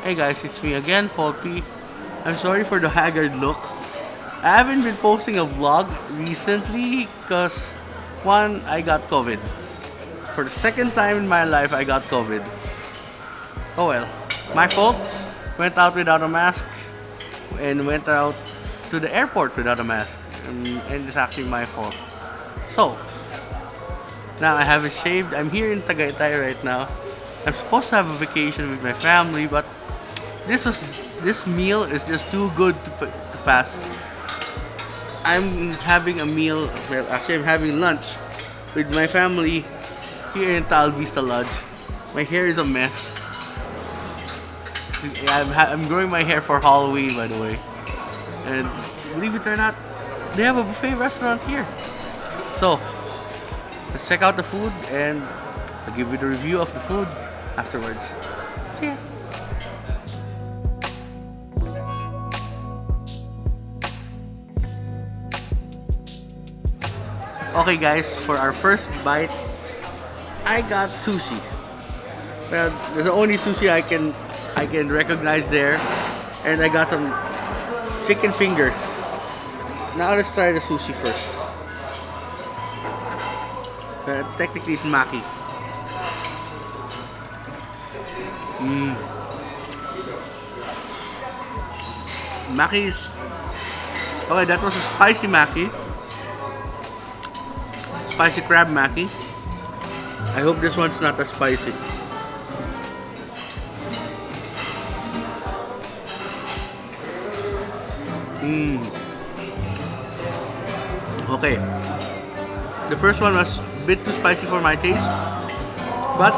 Hey guys, it's me again, Paul P. I'm sorry for the haggard look. I haven't been posting a vlog recently because one, I got COVID. For the second time in my life, I got COVID. Oh well, my fault. Went out without a mask and went out to the airport without a mask. And it's actually my fault. So, now I have it shaved. I'm here in Tagaytay right now. I'm supposed to have a vacation with my family, but this meal is just too good to pass. I'm having a meal. Well, actually, I'm having lunch with my family here in Taal Vista Lodge. My hair is a mess. I'm growing my hair for Halloween, by the way. And believe it or not, they have a buffet restaurant here. So, let's check out the food and I'll give you the review of the food afterwards. Yeah. Okay guys, for our first bite, I got sushi. Well, the only sushi I can recognize there, and I got some chicken fingers. Now let's try the sushi first. Technically it's maki. Maki is... Okay, that was a spicy maki. Spicy crab maki. I hope this one's not as spicy. Okay. The first one was a bit too spicy for my taste, but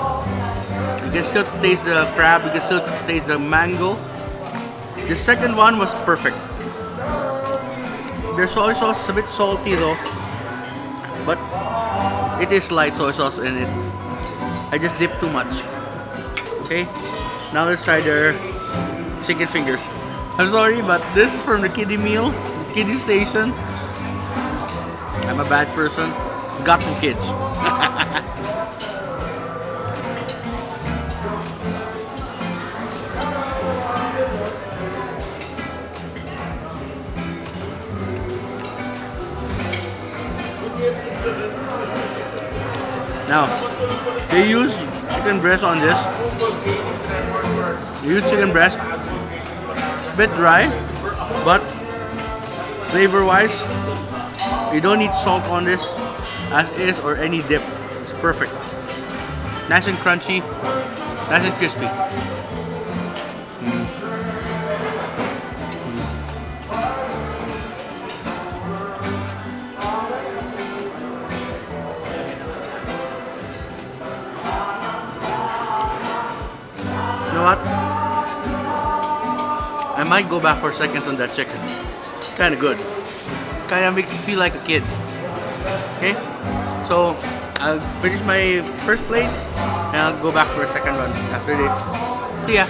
you can still taste the crab, you can still taste the mango. The second one was perfect. The soy sauce is a bit salty though, but it is light soy sauce in it. I just dipped too much. Okay, now let's try their chicken fingers. I'm sorry, but this is from the kiddie meal, kiddie station. I'm a bad person. Got from kids. Now, they use chicken breast on this. They use chicken breast. Bit dry, but flavor-wise, you don't need salt on this as is or any dip. It's perfect. Nice and crunchy, nice and crispy. You know what? I might go back for seconds on that chicken. Kinda good. Kinda makes me feel like a kid. Okay? So, I'll finish my first plate and I'll go back for a second one after this. See ya!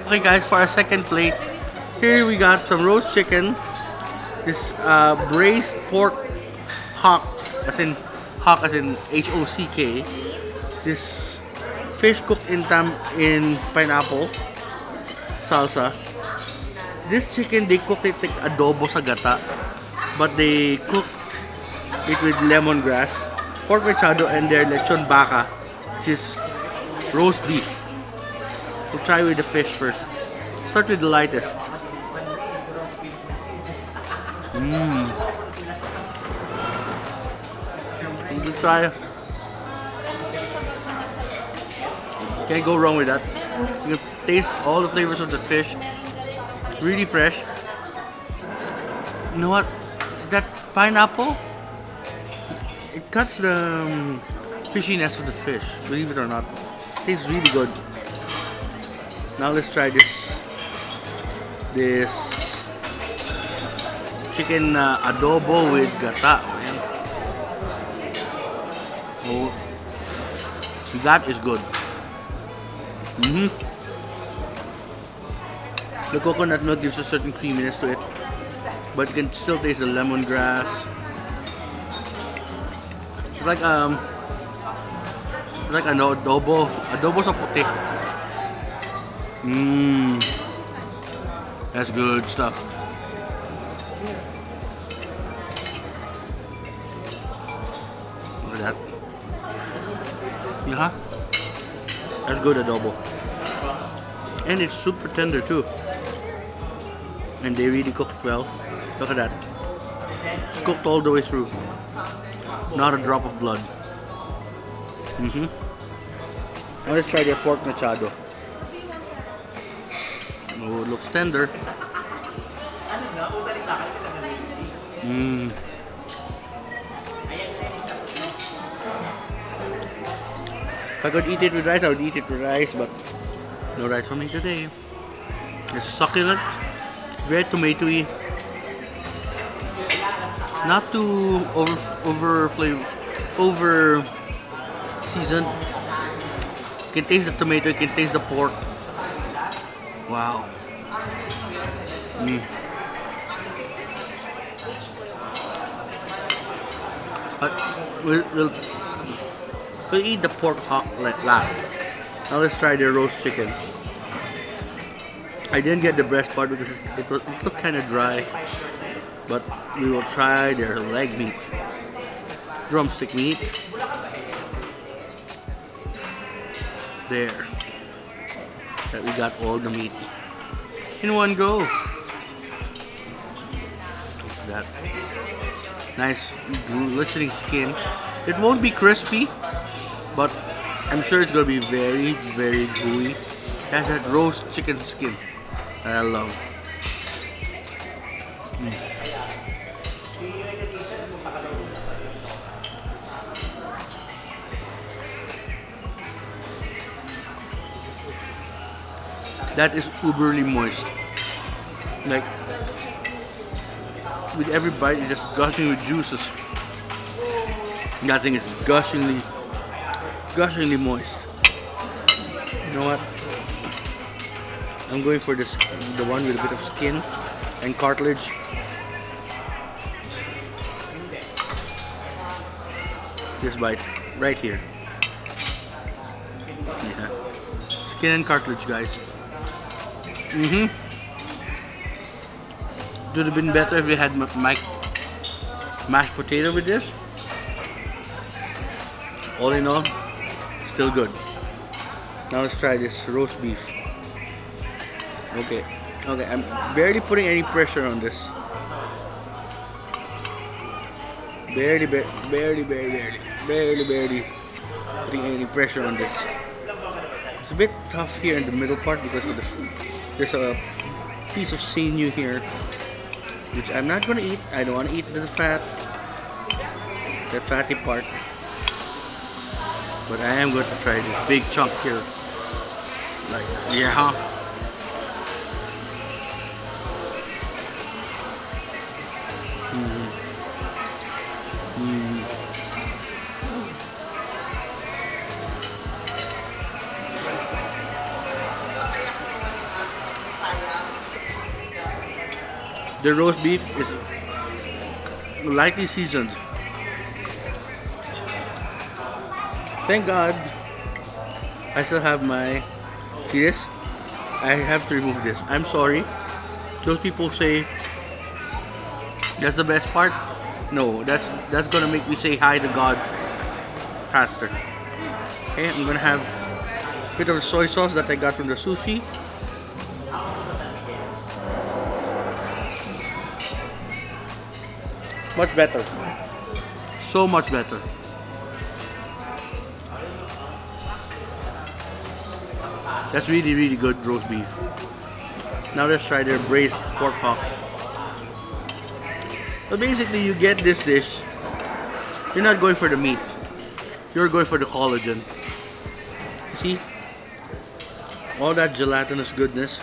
Okay guys, for our second plate, here we got some roast chicken, this braised pork hock, as in H-O-C-K, this fish cooked in pineapple salsa. This chicken, they cooked it like adobo sa gata, but they cooked it with lemongrass, pork mechado, and their lechon baka, which is roast beef. We'll try with the fish first. Start with the lightest. We'll try. Can't go wrong with that. You can taste all the flavors of the fish. Really fresh. You know what? That pineapple, it cuts the fishiness of the fish, believe it or not. Tastes really good. Now let's try this chicken adobo with gata, man. Oh, that is good. The coconut milk gives a certain creaminess to it, but you can still taste the lemongrass. It's like an adobo. Adobo sa puti. That's good stuff. Look at that. Yeah. That's good adobo. And it's super tender too. And they really cook it well. Look at that. It's cooked all the way through. Not a drop of blood. Now let's try their pork machado. Oh, it looks tender. If I could eat it with rice, I would eat it with rice, but no rice for me today. It's succulent, very tomatoey, not too over seasoned. You can taste the tomato, you can taste the pork. Wow. But we'll eat the pork last. Now let's try the roast chicken. I didn't get the breast part because it looked kind of dry. But we will try their leg meat. Drumstick meat. There. That we got all the meat in one go. That nice glistening skin. It won't be crispy, but I'm sure it's gonna be very, very gooey. It has that roast chicken skin that I love. That is uberly moist. Like, with every bite, you're just gushing with juices. That thing is gushingly moist. You know what? I'm going for the one with a bit of skin and cartilage. This bite, right here. Yeah. Skin and cartilage, guys. It would have been better if we had mashed potato with this. All in all, still good. Now let's try this roast beef. Okay, I'm barely putting any pressure on this. Barely putting any pressure on this. It's a bit tough here in the middle part because of there's a piece of sinew here, which I'm not gonna eat. I don't want to eat the fat, that fatty part. But I am going to try this big chunk here. Like, yeah. The roast beef is lightly seasoned. Thank God I still have my... See this? I have to remove this. I'm sorry. Those people say that's the best part. No, that's gonna make me say hi to God faster. Okay, I'm gonna have a bit of the soy sauce that I got from the sushi. Much better. So much better. That's really, really good roast beef. Now let's try their braised pork hock. But basically, you get this dish. You're not going for the meat. You're going for the collagen. See? All that gelatinous goodness.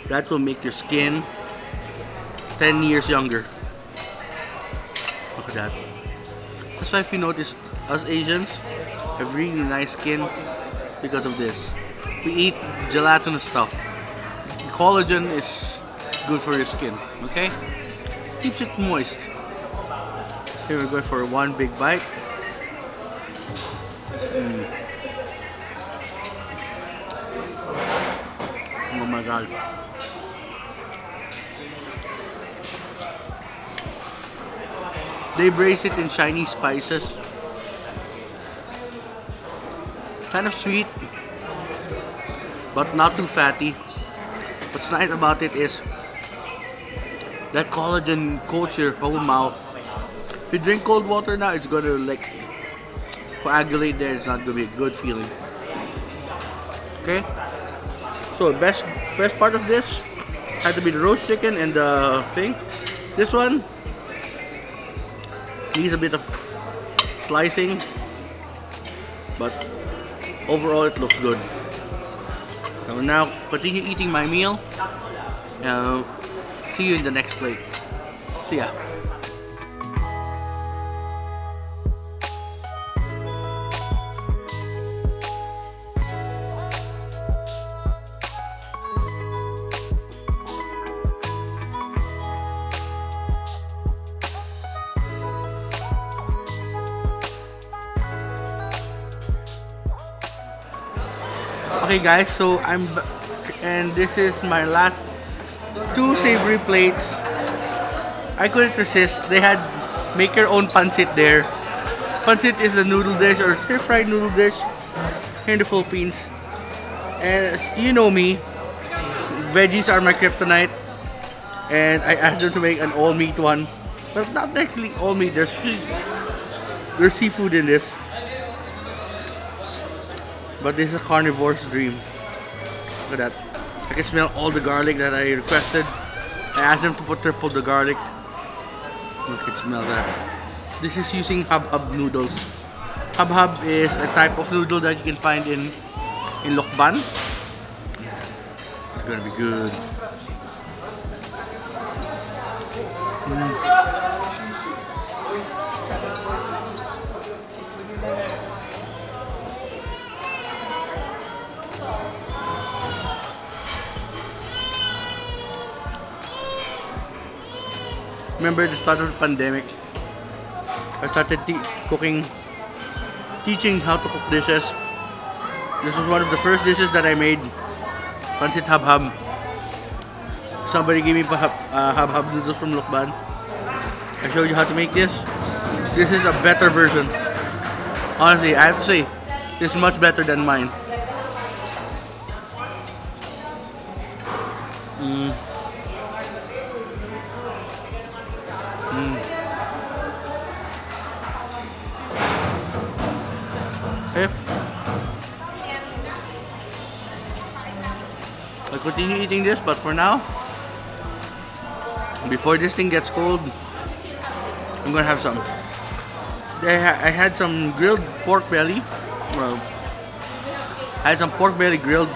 That will make your skin 10 years younger. Look at that. That's why if you notice, us Asians have really nice skin because of this. We eat gelatinous stuff. Collagen is good for your skin, okay? Keeps it moist. Here we're going for one big bite. Oh my god. They braised it in Chinese spices. Kind of sweet, but not too fatty. What's nice about it is that collagen coats your whole mouth. If you drink cold water now, it's gonna like coagulate there. It's not gonna be a good feeling. Okay. So best part of this had to be the roast chicken and the thing. This one needs a bit of slicing, but overall it looks good. I will now continue eating my meal. See you in the next plate. See ya. Okay guys, so I'm back and this is my last two savory plates. I couldn't resist. They had make your own pancit there. Pancit is a noodle dish or stir-fried noodle dish here in the Philippines. And you know me, veggies are my kryptonite. And I asked them to make an all-meat one. But not actually all-meat, there's seafood in this. But this is a carnivore's dream. Look at that. I can smell all the garlic that I requested. I asked them to put triple the garlic. You can smell that. This is using hab-hab noodles. Hab-hab is a type of noodle that you can find in Lokban. It's gonna be good. Remember the start of the pandemic, I started teaching how to cook dishes. This was one of the first dishes that I made, pancit hab-hab. Somebody gave me hab-hab noodles from Lokban. I showed you how to make this. This is a better version. Honestly, I have to say, this is much better than mine. Okay. I'll continue eating this, but for now, before this thing gets cold, I'm gonna have some. I had some grilled pork belly. Well, I had some pork belly grilled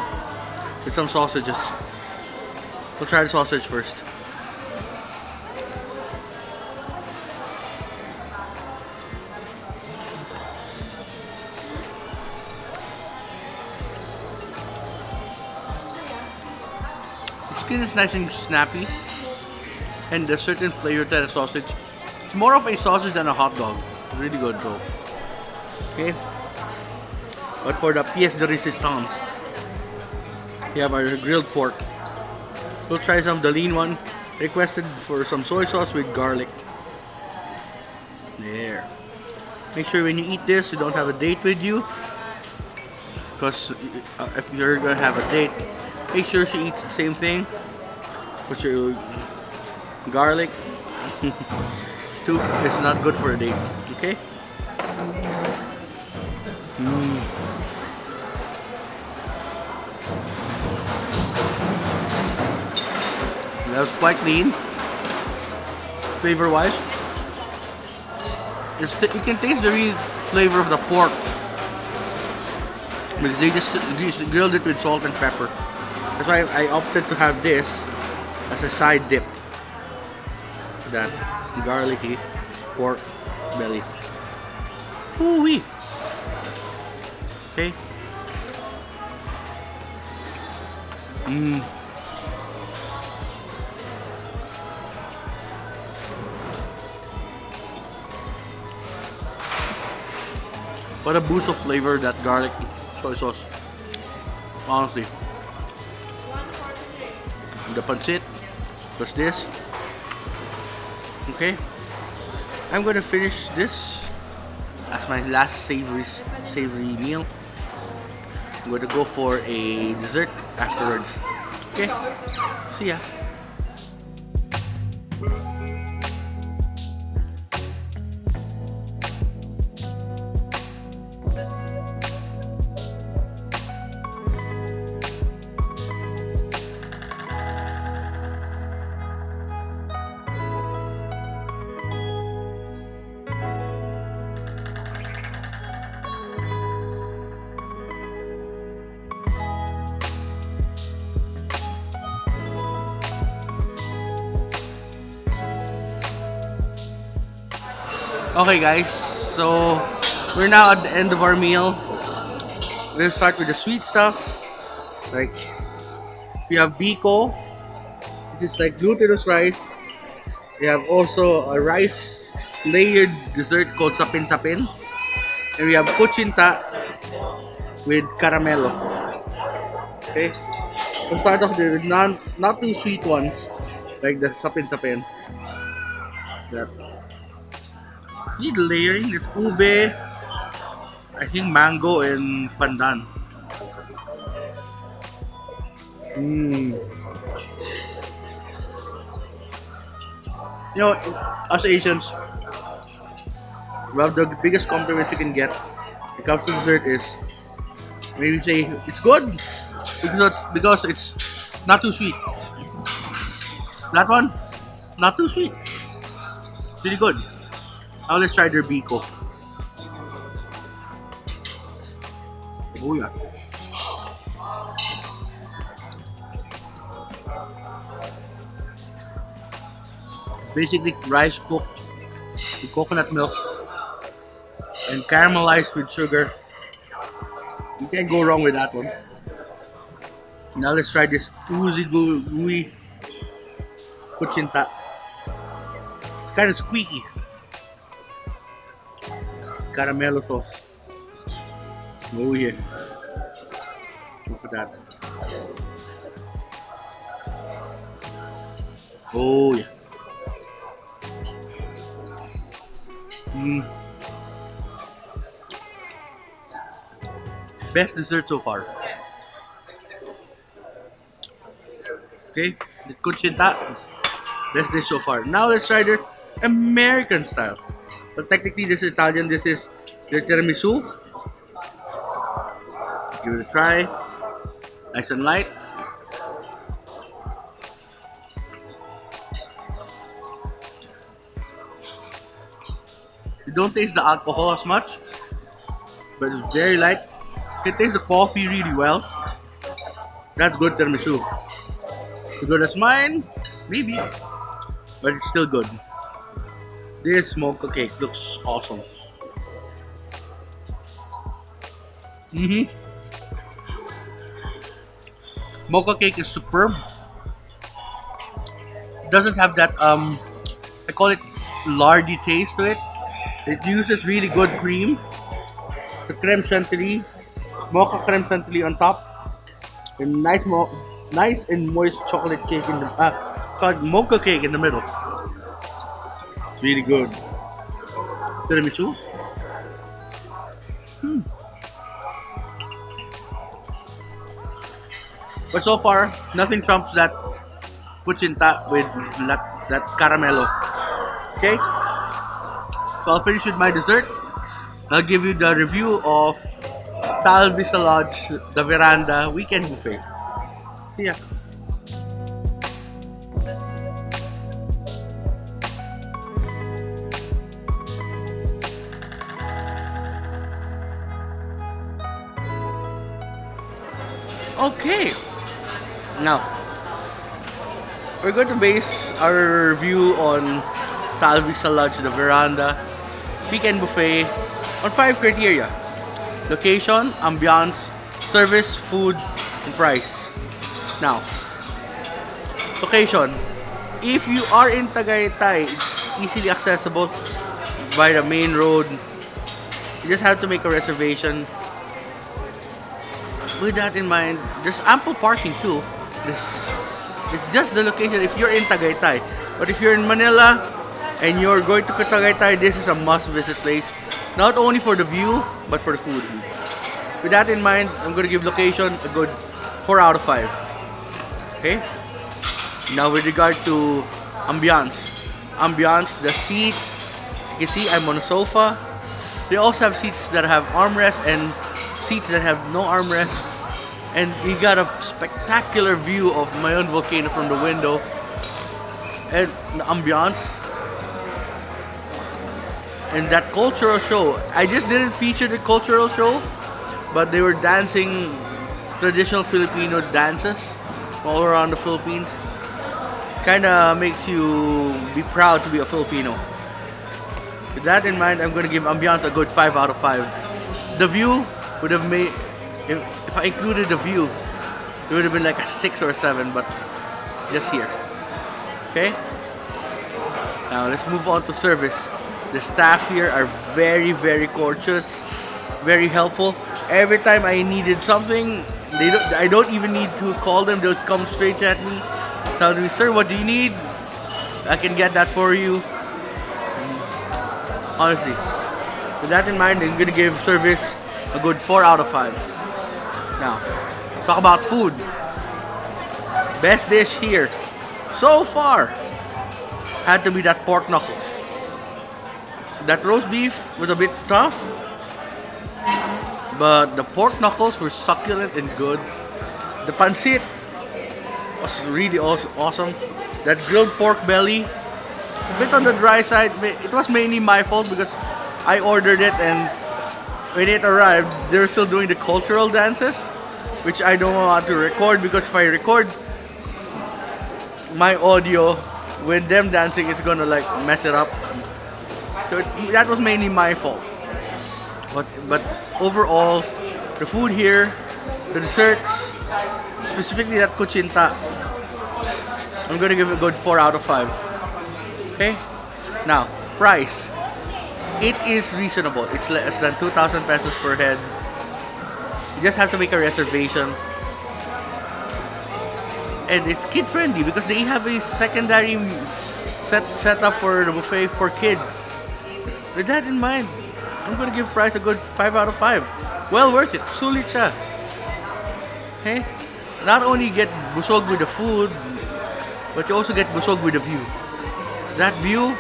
with some sausages. We'll try the sausage first. The skin is nice and snappy, and there's certain flavor to the sausage. It's more of a sausage than a hot dog. Really good though. Okay. But for the pièce de résistance, we have our grilled pork. We'll try some of the lean one. Requested for some soy sauce with garlic. There. Make sure when you eat this, you don't have a date with you. Because if you're gonna have a date, make sure she eats the same thing. Put your garlic. It's not good for a date. Okay? quite clean, flavor-wise. You can taste the real flavor of the pork because they just grilled it with salt and pepper. That's why I opted to have this as a side dip. That garlicky pork belly. Ooh-wee. Okay. What a boost of flavor that garlic soy sauce. Honestly. The pancit plus this. Okay. I'm gonna finish this as my last savory meal. I'm gonna go for a dessert afterwards. Okay. See ya. Okay guys, so we're now at the end of our meal. We're gonna start with the sweet stuff. Like, we have biko, which is like glutinous rice. We have also a rice layered dessert called sapin-sapin. And we have kuchinta with caramelo. Okay, we'll start off with not too sweet ones, like the sapin-sapin. That. Need layering. It's ube, I think mango and pandan. You know, as Asians, well, the biggest compliment you can get when it comes to dessert is when you say it's good because it's not too sweet. That one, not too sweet. It's really good. Now let's try their biko. Oh yeah. Basically rice cooked with coconut milk and caramelized with sugar. You can't go wrong with that one. Now let's try this gooey kuchinta. It's kind of squeaky. Caramelo sauce. Oh yeah. Look at that. Oh yeah. Best dessert so far. Okay, the kuchinta. Best dish so far. Now let's try their American style. But technically this is Italian. This is their tiramisu. Give it a try. Nice and light. You don't taste the alcohol as much, but it's very light. You can taste the coffee really well. That's good tiramisu. As good as mine? Maybe. But it's still good. This mocha cake looks awesome. Mocha cake is superb. It doesn't have that I call it lardy taste to it. It uses really good cream. The creme chantilly, mocha creme chantilly on top, and nice and moist chocolate cake in the mocha cake in the middle. Really good. Tiramisu. But so far, nothing trumps that kuchinta with that caramelo. Okay? So I'll finish with my dessert. I'll give you the review of Taal Vista Lodge, the Veranda weekend buffet. See ya. Okay, now we're going to base our review on Taal Vista Lodge, the Veranda weekend buffet on 5 criteria: location, ambiance, service, food, and price. Now, location. If you are in Tagaytay, it's easily accessible by the main road. You just have to make a reservation. With that in mind, there's ample parking too. This it's just the location if you're in Tagaytay. But if you're in Manila and you're going to Tagaytay, this is a must-visit place. Not only for the view, but for the food. With that in mind, I'm going to give location a good 4 out of 5. Okay? Now with regard to ambiance. Ambiance, the seats, you can see I'm on a sofa. They also have seats that have armrests and seats that have no armrest. And you got a spectacular view of Taal Volcano from the window. And the ambiance. And that cultural show. I just didn't feature the cultural show, but they were dancing traditional Filipino dances all around the Philippines. Kinda makes you be proud to be a Filipino. With that in mind, I'm gonna give ambiance a good 5 out of 5. The view would have made, if I included the view, it would have been like a 6 or 7, but just here. Okay? Now let's move on to service. The staff here are very, very courteous, very helpful. Every time I needed something, I don't even need to call them. They'll come straight at me, tell me, "Sir, what do you need? I can get that for you." Honestly, with that in mind, I'm gonna give service a good 4 out of 5. Now, let's talk about food. Best dish here so far had to be that pork knuckles. That roast beef was a bit tough, but the pork knuckles were succulent and good. The pancit was really awesome. That grilled pork belly, a bit on the dry side. It was mainly my fault because I ordered it, and when it arrived, they were still doing the cultural dances, which I don't want to record because if I record my audio with them dancing, it's gonna like mess it up. So that was mainly my fault. But overall, the food here, the desserts, specifically that kuchinta, I'm gonna give it a good 4 out of 5. Okay? Now, price. It is reasonable. It's less than 2,000 pesos per head. You just have to make a reservation. And it's kid friendly because they have a secondary set up for the buffet for kids. With that in mind, I'm gonna give price a good 5 out of 5. Well worth it. Sulit siya. Okay? Not only get busog with the food, but you also get busog with the view. That view,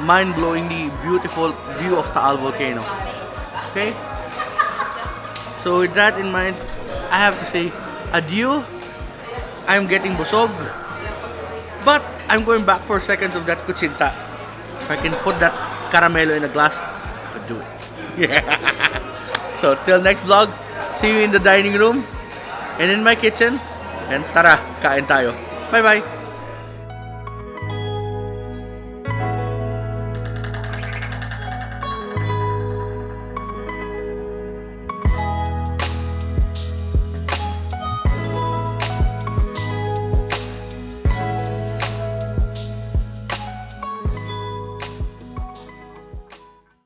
mind-blowingly beautiful view of Taal Volcano. Okay? So with that in mind, I have to say adieu. I'm getting busog, but I'm going back for seconds of that kuchinta. If I can put that caramelo in a glass, I'll do it. Yeah. So till next vlog, see you in the dining room and in my kitchen. And tara, kain tayo. Bye bye.